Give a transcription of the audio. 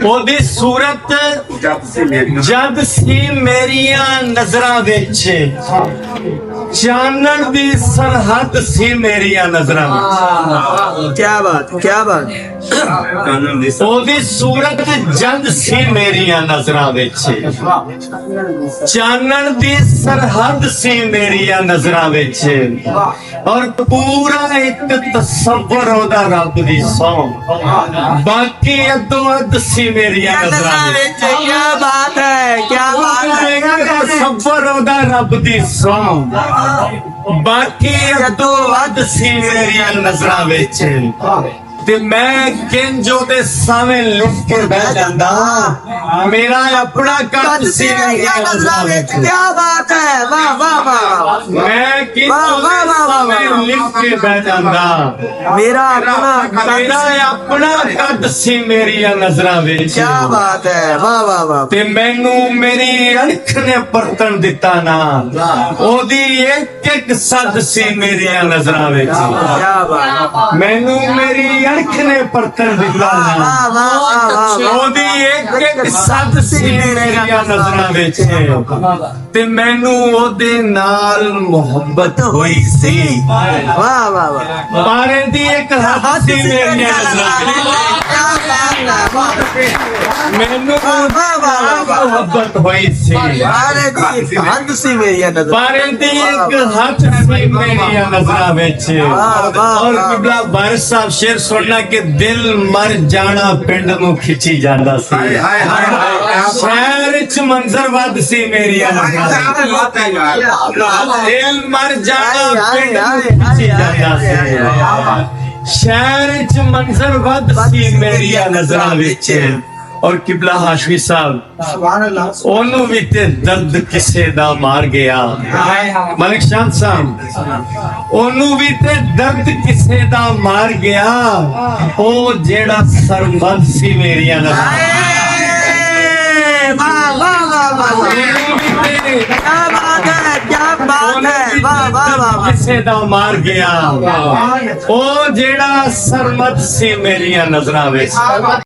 ਉਹਦੀ ਸੂਰਤ ਜਦ ਸੀ ਮੇਰੀਆਂ ਨਜ਼ਰਾਂ ਵਿੱਚ, ਚਾਨਣ ਦੀ ਸਰਹੱਦ ਸੀ ਮੇਰੀਆਂ ਨਜ਼ਰਾਂ ਵਿੱਚ। क्या बात क्या बात। ਉਹਦੀ ਸੂਰਤ ਜਦ ਸੀ ਮੇਰੀਆਂ ਨਜ਼ਰਾਂ ਵਿੱਚ, ਚਾਨਣ ਦੀ ਸਰਹੱਦ ਸੀ ਮੇਰੀਆਂ ਨਜ਼ਰਾਂ ਵਿੱਚ, ਔਰ ਪੂਰਾ ਇੱਕ ਤਸੱਵੁਰ ਉਹਦਾ ਰੱਬ ਦੀ ਸੌਂ, ਬਾਕੀ ਅੱਧੋ ਅੱਧ ਸੀ ਮੇਰੀਆਂ ਨਜ਼ਰਾਂ ਵਿੱਚ। क्या बात है क्या बात है। ਤਸੱਵੁਰ ਉਹਦਾ ਰੱਬ ਦੀ ਸੌਂ, ਬਾਕੀ ਅੱਧੋ ਅੱਧ ਸੀ ਮੇਰੀਆਂ ਨਜ਼ਰਾਂ ਵਿੱਚ। ਤੇ ਮੈਂ ਕਿੰਜ ਉਹਦੇ ਸਾਹਮਣੇ ਲੁਕ ਕੇ ਬਹਿ ਜਾਂਦਾ, ਮੇਰਾ ਆਪਣਾ ਕੱਦ ਸੀ ਮੇਰੀਆਂ ਨਜ਼ਰਾਂ ਵਿੱਚ। क्या बात है वाह वाह वाह। ਮੈਂ ਕਿੰਜ ਉਹਦੇ ਸਾਹਮਣੇ ਲੁਕ ਕੇ ਬਹਿ ਜਾਂਦਾ, मेरा अपना ਮੇਰਾ ਆਪਣਾ ਕੱਦ ਸੀ ਮੇਰੀਆਂ ਨਜ਼ਰਾਂ ਵਿੱਚ। क्या बात है वाह वाह वाह। ਤੇ ਮੈਨੂੰ ਮੇਰੀ ਅੱਖ ਨੇ ਪਰਤਣ ਦਿੱਤਾ ਨਾ, ਉਹਦੀ ਇੱਕ ਇੱਕ ਸੱਦ ਸੀ ਮੇਰੀਆਂ ਨਜ਼ਰਾਂ ਵਿੱਚ। क्या बात। ਮੈਨੂੰ ਮੇਰੀ ਅੱਖ ਨੇ ਪਰਤਣ ਦਿੱਤਾ ਨਾ, वाह वाह वाह वाह। ਉਹਦੀ ਇੱਕ ਇੱਕ ਸੱਦ ਸੀ ਮੇਰੀਆਂ ਨਜ਼ਰਾਂ ਵਿੱਚ। ਤੇ ਮੈਨੂੰ ਉਹਦੇ ਨਾਲ ਮੁਹੱਬਤ ਹੋਈ ਸੀ, वाह वाह वाह। ਪਾਰੇ ਦੀ ਇੱਕ ਹੱਦ ਸੀ ਮੇਰੀਆਂ ਨਜ਼ਰਾਂ ਵਿੱਚ। क्या बात है वाह। ਮੈਨੂੰ ਮੁਹੱਬਤ ਹੋਈ ਸੀ, अरे जी हद सी मेरी नजर। ਪਾਰੇ ਦੀ ਇੱਕ ਹੱਦ ਸੀ ਮੇਰੀਆਂ ਨਜ਼ਰਾਂ ਵਿੱਚ। ਔਰ ਕਿਬਲਾ ਵਾਰਿਸ ਸਾਹਿਬ ਸ਼ੇਰ ਸੁਣਨਾ ਕਿ ਦਿਲ ਮਰ ਜਾਣਾ ਪਿੰਡ ਨੂੰ ਖਿੱਚੀ ਜਾਂਦਾ ਸੀ, ਸ਼ਹਿਰ ਚ ਮੰਜ਼ਰ ਵੱਧ ਸੀ ਮੇਰੀਆਂ ਨਜ਼ਰਾਂ ਵਿੱਚ। ਦਿਲ ਮਰ ਜਾਣਾ ਪਿੰਡ ਨੂੰ ਖਿੱਚੀ ਜਾਂਦਾ ਸੀ, ਸ਼ਹਿਰ ਚ ਮੰਜ਼ਰ ਵੱਧ ਸੀ ਮੇਰੀਆਂ ਨਜ਼ਰਾਂ ਵਿੱਚ। ਔਰ ਕਿਬਲਾ ਹਾਸ਼ਮੀ ਸਾਹਿਬ, ਉਹਨੂੰ ਵੀ ਤੇ ਦਰਦ ਕਿਸੇ ਦਾ ਮਾਰ ਗਿਆ। ਮਲਿਕ ਸ਼ਾਹ ਸਾਹਿਬ, ਉਹਨੂੰ ਵੀ ਤੇ ਦਰਦ ਕਿਸੇ ਦਾ ਮਾਰ ਗਿਆ, ਉਹ ਜਿਹੜਾ ਸਰਮਦ ਸੀ ਮੇਰੀਆਂ ਨਜ਼ਰਾਂ ਵਿੱਚ। वाह वाह वाह वाह। ਉਹਨੂੰ ਵੀ ਤੇ क्या बात है क्या बात है वाह वाह वाह। ਕਿਸੇ ਦਾ ਮਾਰ ਗਿਆ, ਉਹ ਜਿਹੜਾ ਸਰਮਦ ਸੀ ਮੇਰੀਆਂ ਨਜ਼ਰਾਂ ਵਿੱਚ।